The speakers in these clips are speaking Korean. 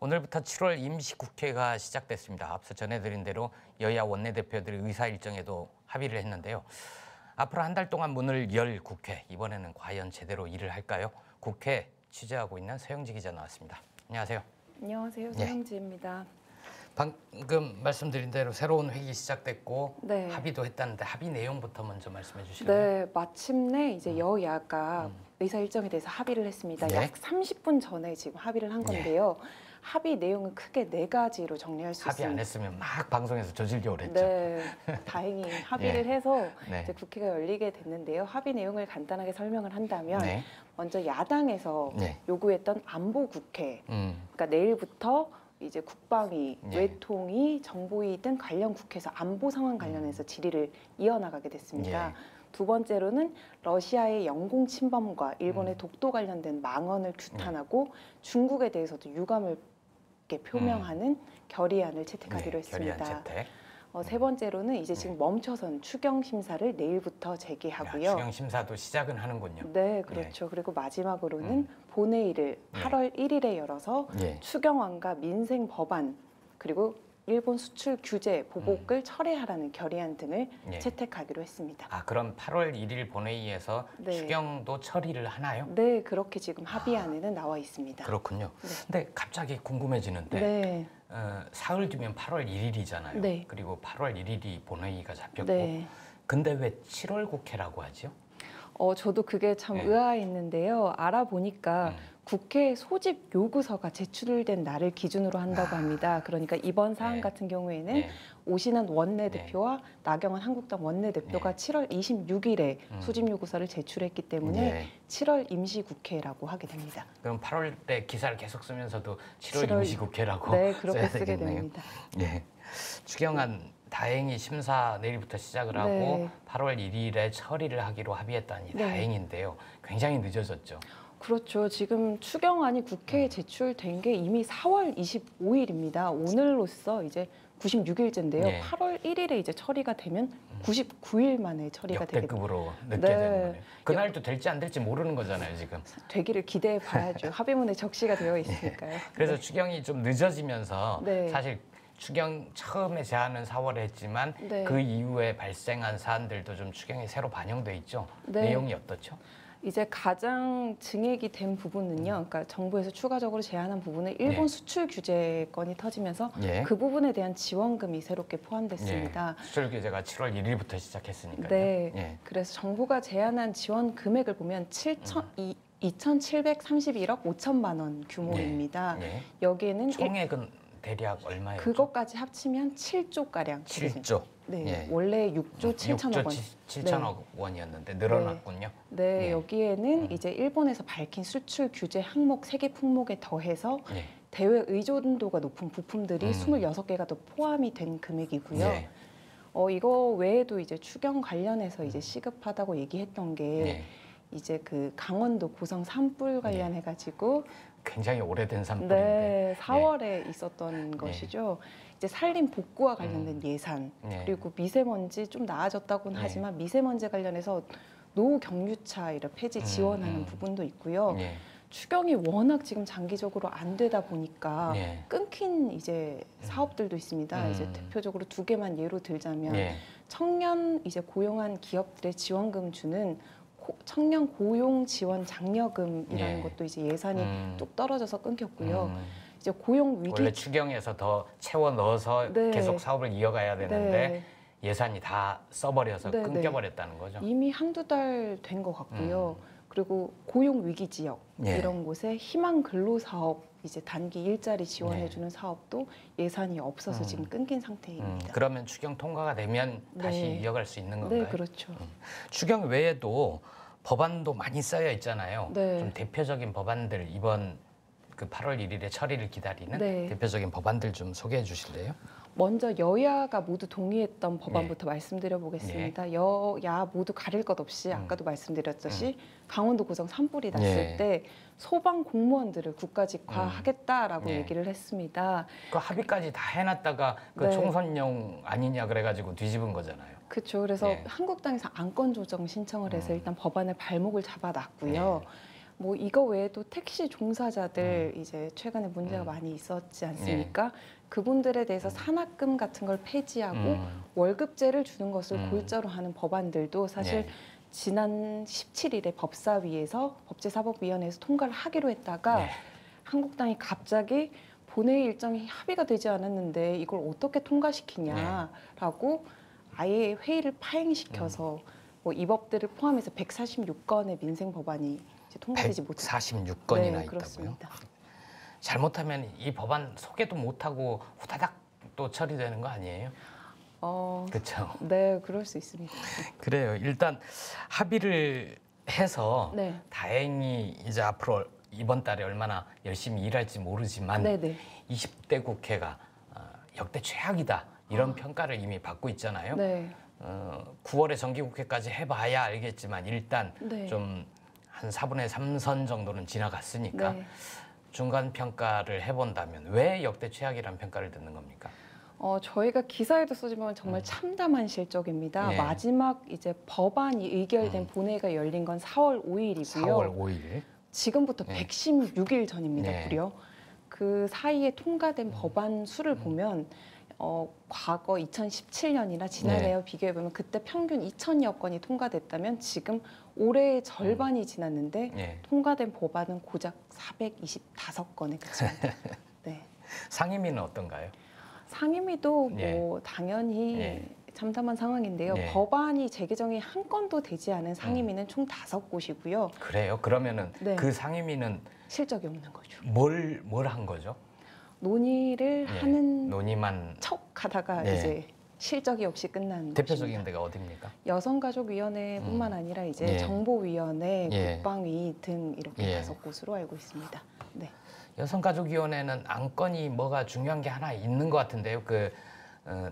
오늘부터 7월 임시국회가 시작됐습니다. 앞서 전해드린 대로 여야 원내대표들의 의사 일정에도 합의를 했는데요. 앞으로 한 달 동안 문을 열 국회, 이번에는 과연 제대로 일을 할까요? 국회 취재하고 있는 서영지 기자 나왔습니다. 안녕하세요. 안녕하세요. 서영지입니다. 방금 말씀드린 대로 새로운 회기 시작됐고 네. 합의도 했다는데 합의 내용부터 먼저 말씀해 주실래요? 네, 마침내 이제 여야가 의사 일정에 대해서 합의를 했습니다. 네. 약 30분 전에 지금 합의를 한 건데요. 합의 내용은 크게 4가지로 정리할 수 합의 있습니다. 안 했으면 막 방송에서 저질겨 오랬죠. 네, 다행히 합의를 해서 네. 이제 국회가 열리게 됐는데요. 합의 내용을 간단하게 설명을 한다면 네. 먼저 야당에서 요구했던 안보 국회, 그러니까 내일부터 이제 국방위, 외통위, 정보위 등 관련 국회에서 안보 상황 관련해서 질의를 이어나가게 됐습니다. 두 번째로는 러시아의 영공 침범과 일본의 독도 관련된 망언을 규탄하고 중국에 대해서도 유감을 이렇게 표명하는 결의안을 채택하기로 했습니다. 결의안 채택. 세 번째로는 이제 지금 멈춰선 추경 심사를 내일부터 재개하고요. 추경 심사도 시작은 하는군요. 네, 그렇죠. 그리고 마지막으로는 본회의를 8월 1일에 열어서 추경안과 민생 법안 그리고 일본 수출 규제 보복을 철회하라는 결의안 등을 채택하기로 했습니다. 아, 그럼 8월 1일 본회의에서 추경도 처리를 하나요? 네, 그렇게 지금 합의안에는 나와 있습니다. 그렇군요. 근데 갑자기 궁금해지는데 사흘 뒤면 8월 1일이잖아요. 그리고 8월 1일이 본회의가 잡혔고 근데 왜 7월 국회라고 하죠? 저도 그게 참 의아했는데요. 알아보니까 국회 소집 요구서가 제출된 날을 기준으로 한다고 합니다. 그러니까 이번 사안 같은 경우에는 오신환 원내대표와 나경원 한국당 원내대표가 7월 26일에 소집 요구서를 제출했기 때문에 7월 임시국회라고 하게 됩니다. 그럼 8월에 기사를 계속 쓰면서도 7월 임시국회라고 그렇게 쓰게 됩니다. 추경안 다행히 심사 내일부터 시작을 하고 8월 1일에 처리를 하기로 합의했다니 다행인데요. 굉장히 늦어졌죠. 그렇죠. 지금 추경안이 국회에 제출된 게 이미 4월 25일입니다. 오늘로써 이제 96일째인데요. 8월 1일에 이제 처리가 되면 99일 만에 처리가 되겠네요. 역대급으로 늦게 되는 거네요. 그날도 될지 안 될지 모르는 거잖아요, 지금. 되기를 기대해 봐야죠. 합의문에 적시가 되어 있으니까요. 그래서 추경이 좀 늦어지면서 사실 추경 처음에 제안은 4월에 했지만 그 이후에 발생한 사안들도 좀 추경에 새로 반영돼 있죠. 내용이 어떻죠? 이제 가장 증액이 된 부분은요. 그러니까 정부에서 추가적으로 제안한 부분은 일본 수출 규제 건이 터지면서 그 부분에 대한 지원금이 새롭게 포함됐습니다. 수출 규제가 7월 1일부터 시작했으니까요. 그래서 정부가 제안한 지원 금액을 보면 2,731억 5천만 원 규모입니다. 여기에는 총액은 대략 얼마예요? 그것까지 합치면 7조가량. 7조. 원래 6조 7천억 원. 7천억 원이었는데 늘어났군요. 여기에는 이제 일본에서 밝힌 수출 규제 항목 3개 품목에 더해서 대외 의존도가 높은 부품들이 26개가 더 포함이 된 금액이고요. 이거 외에도 이제 추경 관련해서 이제 시급하다고 얘기했던 게 이제 그 강원도 고성 산불 관련해가지고 굉장히 오래된 산불인데 4월에 있었던 것이죠. 이제 산림 복구와 관련된 예산 그리고 미세먼지 좀 나아졌다고는 하지만 미세먼지 관련해서 노후 경유차 이런 폐지 지원하는 부분도 있고요. 추경이 워낙 지금 장기적으로 안 되다 보니까 끊긴 이제 사업들도 있습니다. 이제 대표적으로 2개만 예로 들자면 청년 이제 고용한 기업들의 지원금 주는 청년 고용 지원 장려금이라는 것도 이제 예산이 뚝 떨어져서 끊겼고요. 이제 고용 위기 원래 추경에서 더 채워 넣어서 계속 사업을 이어가야 되는데 예산이 다 써버려서 끊겨버렸다는 거죠. 이미 한두 달 된 것 같고요. 그리고 고용 위기 지역 이런 곳에 희망 근로 사업 이제 단기 일자리 지원해주는 사업도 예산이 없어서 지금 끊긴 상태입니다. 그러면 추경 통과가 되면 다시 이어갈 수 있는 건가요? 네, 그렇죠. 추경 외에도 법안도 많이 쌓여 있잖아요. 좀 대표적인 법안들 이번 그 8월 1일에 처리를 기다리는 대표적인 법안들 좀 소개해 주실래요? 먼저 여야가 모두 동의했던 법안부터 말씀드려 보겠습니다. 여야 모두 가릴 것 없이 아까도 말씀드렸듯이 강원도 고성 산불이 났을 때 소방 공무원들을 국가직화하겠다라고 얘기를 했습니다. 그 합의까지 다 해놨다가 그 총선용 아니냐 그래가지고 뒤집은 거잖아요. 그렇죠. 그래서 한국당에서 안건 조정 신청을 해서 일단 법안의 발목을 잡아놨고요. 뭐 이거 외에도 택시 종사자들 이제 최근에 문제가 많이 있었지 않습니까? 그분들에 대해서 산학금 같은 걸 폐지하고 월급제를 주는 것을 골자로 하는 법안들도 사실 지난 17일에 법사위에서 법제사법위원회에서 통과를 하기로 했다가 한국당이 갑자기 본회의 일정이 합의가 되지 않았는데 이걸 어떻게 통과시키냐라고 아예 회의를 파행시켜서 뭐 이 법들을 포함해서 146건의 민생 법안이 이제 통과되지 못했다. 146건이나 네, 있다고요? 그렇습니다. 잘못하면 이 법안 소개도 못하고 후다닥 또 처리되는 거 아니에요? 그렇죠. 네, 그럴 수 있습니다. 그래요. 일단 합의를 해서 네. 다행히 이제 앞으로 이번 달에 얼마나 열심히 일할지 모르지만 네네. 20대 국회가 역대 최악이다 이런 평가를 이미 받고 있잖아요. 네. 9월에 정기국회까지 해봐야 알겠지만 일단 네. 좀 한 4분의 3선 정도는 지나갔으니까 네. 중간 평가를 해본다면 왜 역대 최악이라는 평가를 듣는 겁니까? 저희가 기사에도 쓰지만 정말 참담한 실적입니다. 네. 마지막 이제 법안이 의결된 본회의가 열린 건 4월 5일이고요. 4월 5일. 지금부터 네. 116일 전입니다. 네. 무려. 그 사이에 통과된 법안 수를 보면 과거 2017년이나 지난해와 비교해보면 그때 평균 2,000여 건이 통과됐다면 지금 올해의 절반이 지났는데 통과된 법안은 고작 425건에 그칩니다. 네. 상임위는 어떤가요? 상임위도 뭐 당연히 참담한 상황인데요. 법안이 재개정이 한 건도 되지 않은 상임위는 총 5곳이고요. 그래요? 그러면은 그 상임위는 실적이 없는 거죠. 뭘 한 거죠? 논의를 하는 논의만 척 하다가 이제 실적이 없이 끝난 대표적인 것입니다. 데가 어디입니까? 여성가족위원회뿐만 아니라 이제 정보위원회, 국방위 등 이렇게 5곳으로 알고 있습니다. 네. 여성가족위원회는 안건이 뭐가 중요한 게 하나 있는 것 같은데요.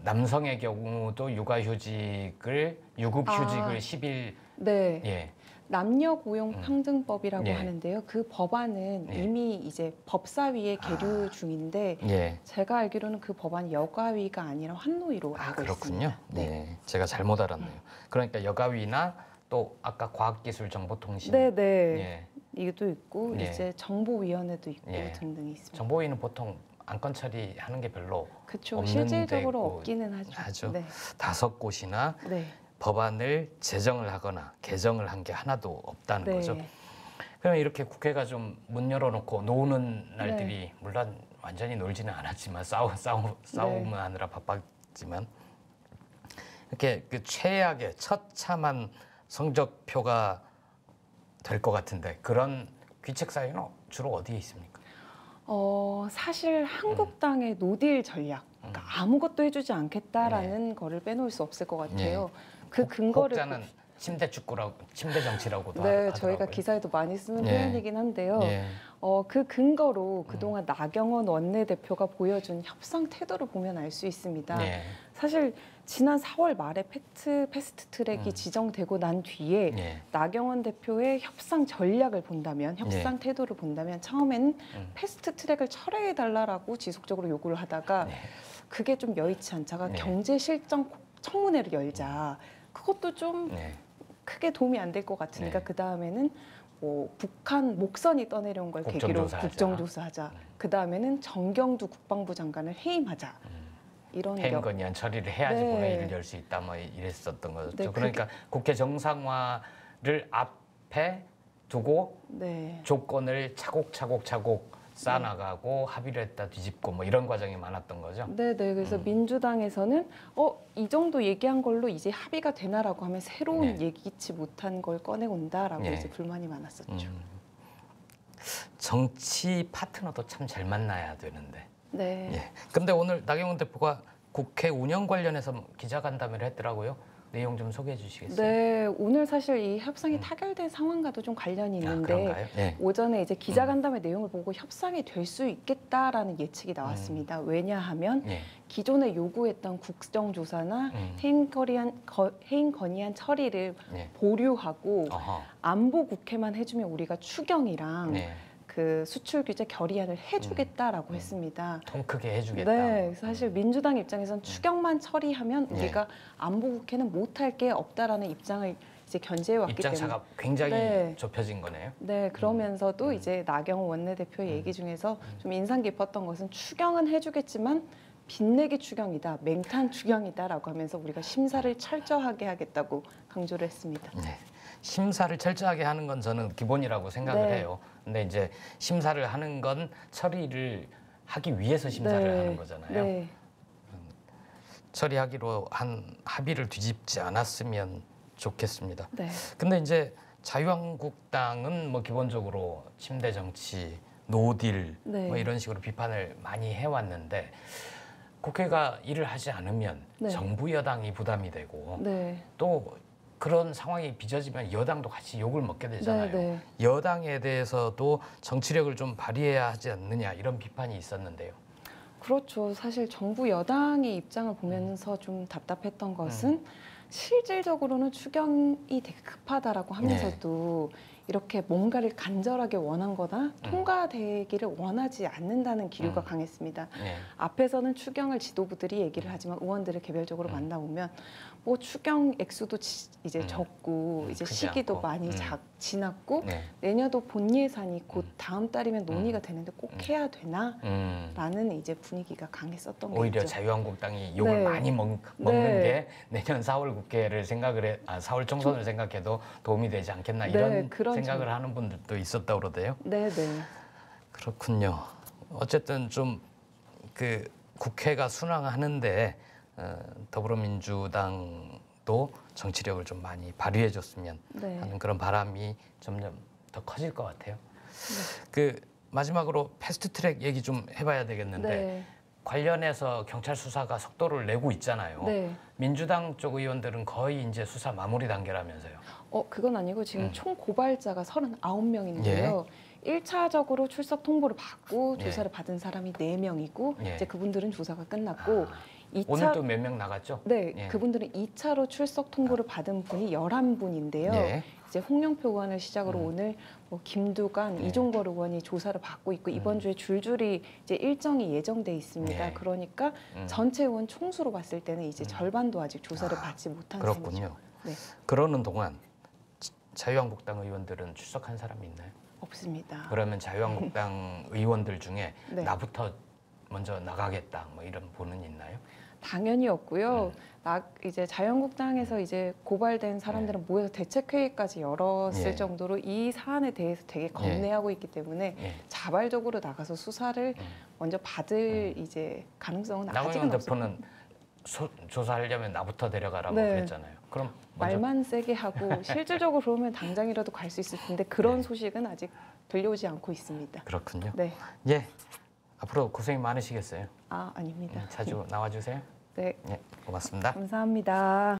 남성의 경우도 유급휴직을 10일 네. 남녀고용평등법이라고 하는데요. 그 법안은 이미 이제 법사위에 계류 중인데 제가 알기로는 그 법안이 여가위가 아니라 환노위로 알고 그렇군요. 있습니다. 네, 제가 잘못 알았네요. 그러니까 여가위나 또 아까 과학기술정보통신 이것도 있고 이제 정보위원회도 있고 등등이 있습니다. 정보위는 보통 안건 처리하는 게 별로 그렇죠. 없는 실질적으로 데고 없기는 하죠. 네. 5곳이나 법안을 제정을 하거나 개정을 한 게 하나도 없다는 거죠. 그러면 이렇게 국회가 좀 문 열어놓고 노는 날들이 물론 완전히 놀지는 않았지만 싸움하느라 바빴지만 이렇게 그 최악의 처참한 성적표가 될 것 같은데 그런 귀책 사유는 주로 어디에 있습니까? 사실 한국당의 노딜 전략, 그러니까 아무것도 해주지 않겠다라는 거를 빼놓을 수 없을 것 같아요. 그 근거를 혹자는 침대 축구라고, 침대 정치라고도 네, 하더라고요. 저희가 기사에도 많이 쓰는 표현이긴 한데요. 예. 그 근거로 그동안 나경원 원내대표가 보여준 협상 태도를 보면 알 수 있습니다. 예. 사실 지난 4월 말에 패스트트랙이 지정되고 난 뒤에 예. 나경원 대표의 협상 전략을 본다면, 협상 태도를 본다면 처음에는 패스트트랙을 철회해달라고 지속적으로 요구를 하다가 그게 좀 여의치 않다가 경제실정 청문회를 열자. 그것도 좀 크게 도움이 안 될 것 같으니까 그 다음에는 뭐 북한 목선이 떠내려온 걸 계기로 국정조사하자. 그 다음에는 정경두 국방부 장관을 해임하자. 이런 해임 건의안 처리를 해야지 본회의를 열 수 있다 뭐 이랬었던 거죠. 그러니까 국회 정상화를 앞에 두고 조건을 차곡차곡 쌓아나가고 합의를 했다 뒤집고 뭐 이런 과정이 많았던 거죠. 네. 그래서 민주당에서는 이 정도 얘기한 걸로 이제 합의가 되나라고 하면 새로운 예기치 못한 걸 꺼내온다라고 이제 불만이 많았었죠. 정치 파트너도 참 잘 만나야 되는데. 네. 근데 오늘 나경원 대표가 국회 운영 관련해서 기자간담회를 했더라고요. 내용 좀 소개해 주시겠어요? 네, 오늘 사실 이 협상이 타결된 상황과도 좀 관련이 있는데 오전에 이제 기자간담회 내용을 보고 협상이 될 수 있겠다라는 예측이 나왔습니다. 왜냐하면 기존에 요구했던 국정조사나 해임 건의안 처리를 보류하고 안보 국회만 해주면 우리가 추경이랑 그 수출 규제 결의안을 해주겠다라고 했습니다. 통 크게 해주겠다. 네, 사실 민주당 입장에선 추경만 처리하면 우리가 안보 국회는 못할 게 없다라는 입장을 이제 견제해 왔기 때문에 입장차가 굉장히 네. 좁혀진 거네요. 네, 그러면서도 이제 나경원 원내대표의 얘기 중에서 좀 인상 깊었던 것은 추경은 해주겠지만 빚내기 추경이다, 맹탕 추경이다라고 하면서 우리가 심사를 철저하게 하겠다고 강조를 했습니다. 네. 심사를 철저하게 하는 건 저는 기본이라고 생각을 네. 해요. 근데 이제 심사를 하는 건 처리를 하기 위해서 심사를 네. 하는 거잖아요. 네. 처리하기로 한 합의를 뒤집지 않았으면 좋겠습니다. 네. 근데 이제 자유한국당은 뭐 기본적으로 침대 정치, 노딜 네. 뭐 이런 식으로 비판을 많이 해왔는데 국회가 일을 하지 않으면 네. 정부 여당이 부담이 되고 네. 또 그런 상황이 빚어지면 여당도 같이 욕을 먹게 되잖아요. 네, 네. 여당에 대해서도 정치력을 좀 발휘해야 하지 않느냐 이런 비판이 있었는데요. 그렇죠. 사실 정부 여당의 입장을 보면서 좀 답답했던 것은 실질적으로는 추경이 되게 급하다라고 하면서도 이렇게 뭔가를 간절하게 원한 거나 통과되기를 원하지 않는다는 기류가 강했습니다. 네. 앞에서는 추경을 지도부들이 얘기를 하지만 의원들을 개별적으로 만나보면 뭐 추경 액수도 이제 적고 이제 크지 시기도 않고. 많이 지났고 네. 내년도 본 예산이 곧 다음 달이면 논의가 되는데 꼭 해야 되나? 라는 이제 분위기가 강했었던 게 오히려 있죠. 자유한국당이 욕을 네. 많이 먹는 네. 게 내년 4월 국회를 4월 총선을 생각해도 도움이 되지 않겠나 네, 이런 그런 생각을 하는 분들도 있었다고 그러대요. 네, 네. 그렇군요. 어쨌든 좀 그 국회가 순항하는데 더불어민주당도 정치력을 좀 많이 발휘해줬으면 네. 하는 그런 바람이 점점 더 커질 것 같아요. 그 마지막으로 패스트트랙 얘기 좀 해봐야 되겠는데 네. 관련해서 경찰 수사가 속도를 내고 있잖아요. 네. 민주당 쪽 의원들은 거의 이제 수사 마무리 단계라면서요. 그건 아니고 지금 총 고발자가 39명인데요. 1차적으로 출석 통보를 받고 예. 조사를 받은 사람이 4명이고 예. 이제 그분들은 조사가 끝났고 2차 오늘 또 몇 명 나갔죠? 네, 예. 그분들은 2차로 출석 통보를 받은 분이 11분인데요. 예. 이제 홍영표 의원을 시작으로 오늘 뭐 김두관, 예. 이종걸 의원이 조사를 받고 있고 이번 주에 줄줄이 이제 일정이 예정돼 있습니다. 예. 그러니까 전체 의원 총수로 봤을 때는 이제 절반도 아직 조사를 받지 못한 셈이죠. 그렇군요. 네, 그러는 동안 자유한국당 의원들은 출석한 사람이 있나요? 없습니다. 그러면 자유한국당 의원들 중에 네. 나부터 먼저 나가겠다 뭐 이런 분은 있나요? 당연히 없고요. 이제 자유한국당에서 이제 고발된 사람들은 모여서 대책회의까지 열었을 예. 정도로 이 사안에 대해서 되게 겁내하고 있기 때문에 예. 자발적으로 나가서 수사를 먼저 받을 이제 가능성은 아직은 나경원 없습니다. 대표는 조사하려면 나부터 데려가라고 네. 그랬잖아요. 그럼 먼저 말만 세게 하고 실질적으로 그러면 당장이라도 갈 수 있을 텐데 그런 네. 소식은 아직 들려오지 않고 있습니다. 그렇군요. 네, 예, 앞으로 고생이 많으시겠어요. 아닙니다. 자주 나와주세요. 네, 예, 고맙습니다. 감사합니다.